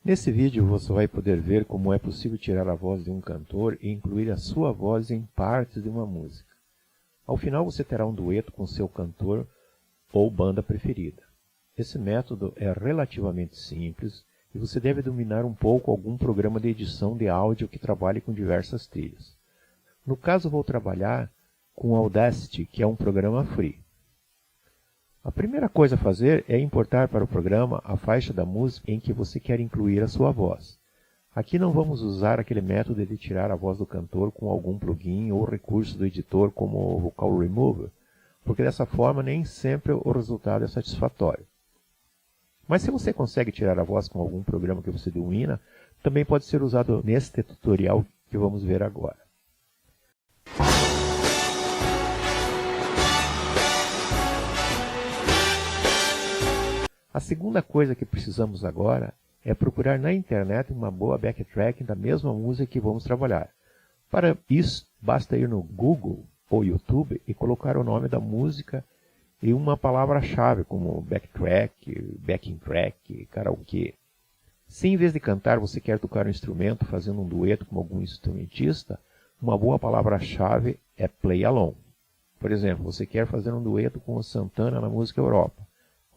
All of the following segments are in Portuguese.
Nesse vídeo você vai poder ver como é possível tirar a voz de um cantor e incluir a sua voz em partes de uma música. Ao final você terá um dueto com seu cantor ou banda preferida. Esse método é relativamente simples e você deve dominar um pouco algum programa de edição de áudio que trabalhe com diversas trilhas. No caso vou trabalhar com Audacity, que é um programa free. A primeira coisa a fazer é importar para o programa a faixa da música em que você quer incluir a sua voz. Aqui não vamos usar aquele método de tirar a voz do cantor com algum plugin ou recurso do editor como o Vocal Remover, porque dessa forma nem sempre o resultado é satisfatório. Mas se você consegue tirar a voz com algum programa que você domina, também pode ser usado neste tutorial que vamos ver agora. A segunda coisa que precisamos agora é procurar na internet uma boa backtracking da mesma música que vamos trabalhar. Para isso, basta ir no Google ou YouTube e colocar o nome da música e uma palavra-chave como backtrack, backing track, karaokê. Se em vez de cantar você quer tocar um instrumento fazendo um dueto com algum instrumentista, uma boa palavra-chave é play along. Por exemplo, você quer fazer um dueto com o Santana na música Europa.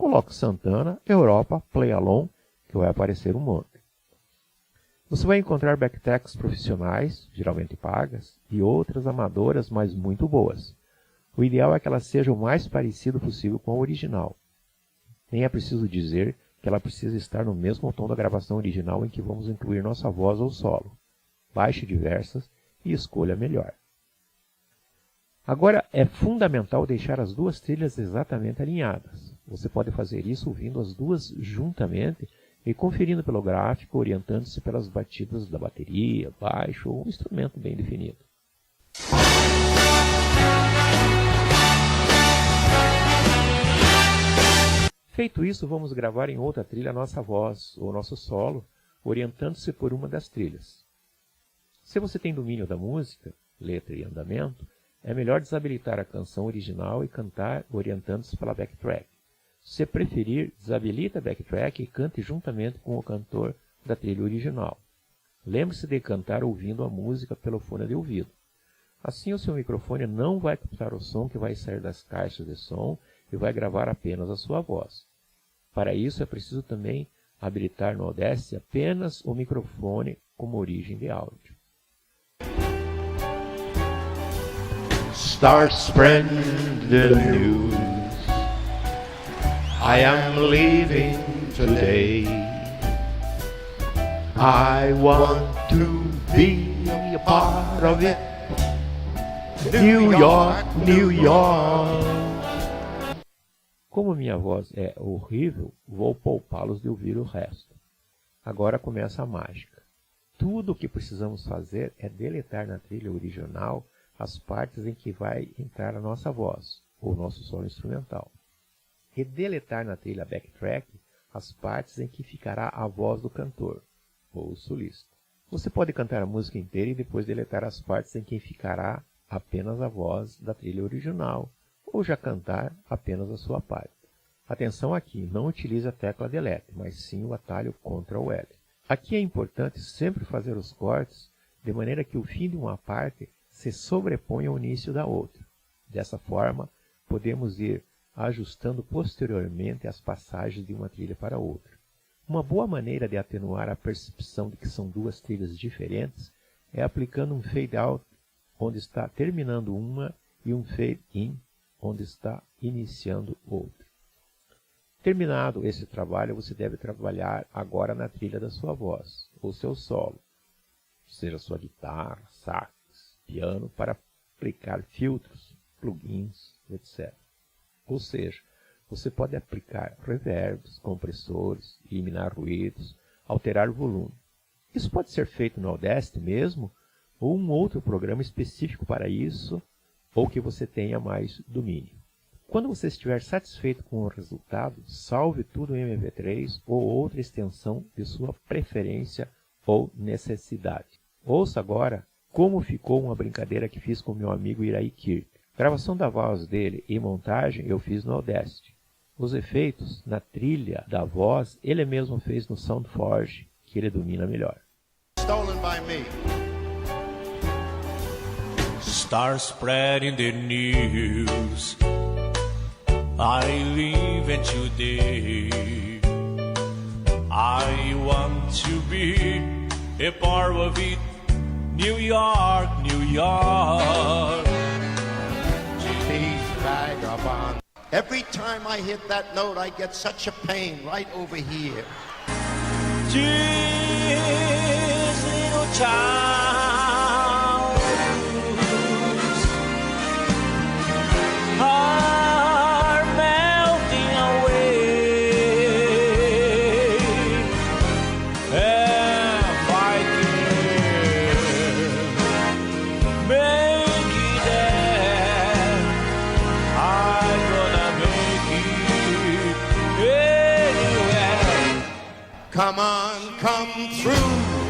Coloque Santana, Europa, play along, que vai aparecer um monte. Você vai encontrar backtracks profissionais, geralmente pagas, e outras amadoras, mas muito boas. O ideal é que ela seja o mais parecido possível com a original. Nem é preciso dizer que ela precisa estar no mesmo tom da gravação original em que vamos incluir nossa voz ou solo. Baixe diversas e escolha a melhor. Agora é fundamental deixar as duas trilhas exatamente alinhadas. Você pode fazer isso ouvindo as duas juntamente e conferindo pelo gráfico, orientando-se pelas batidas da bateria, baixo ou um instrumento bem definido. Feito isso, vamos gravar em outra trilha a nossa voz ou nosso solo, orientando-se por uma das trilhas. Se você tem domínio da música, letra e andamento, é melhor desabilitar a canção original e cantar orientando-se pela backtrack. Se preferir, desabilita a backtrack e cante juntamente com o cantor da trilha original. Lembre-se de cantar ouvindo a música pelo fone de ouvido. Assim o seu microfone não vai captar o som que vai sair das caixas de som e vai gravar apenas a sua voz. Para isso é preciso também habilitar no Audacity apenas o microfone como origem de áudio. Start spreading the news. I am leaving today. I want to be a part of it. New York, New York. Como minha voz é horrível, vou poupá-los de ouvir o resto. Agora começa a mágica. Tudo o que precisamos fazer é deletar na trilha original as partes em que vai entrar a nossa voz, ou nosso solo instrumental. E deletar na trilha backtrack as partes em que ficará a voz do cantor, ou solista. Você pode cantar a música inteira e depois deletar as partes em que ficará apenas a voz da trilha original, ou já cantar apenas a sua parte. Atenção aqui, não utilize a tecla Delete, mas sim o atalho Ctrl L. Aqui é importante sempre fazer os cortes de maneira que o fim de uma parte se sobreponha ao início da outra. Dessa forma, podemos ir ajustando posteriormente as passagens de uma trilha para outra. Uma boa maneira de atenuar a percepção de que são duas trilhas diferentes é aplicando um fade-out onde está terminando uma e um fade-in onde está iniciando outra. Terminado esse trabalho, você deve trabalhar agora na trilha da sua voz, ou seu solo, seja sua guitarra, sax, piano, para aplicar filtros, plugins, etc. Ou seja, você pode aplicar reverbs, compressores, eliminar ruídos, alterar o volume. Isso pode ser feito no Audacity mesmo, ou um outro programa específico para isso, ou que você tenha mais domínio. Quando você estiver satisfeito com o resultado, salve tudo em MP3 ou outra extensão de sua preferência ou necessidade. Ouça agora como ficou uma brincadeira que fiz com meu amigo Iraí Kirk. Gravação da voz dele e montagem eu fiz no Audacity. Os efeitos na trilha da voz ele mesmo fez no SoundForge, que ele domina melhor. Stolen by me. Start spreading the news. I live in today. I want to be a part of it. New York, New York. These vagabonds. Every time I hit that note, I get such a pain right over here. These little towns are melting away, and fighting, make it there. I'm gonna make it anywhere. Come on, come through.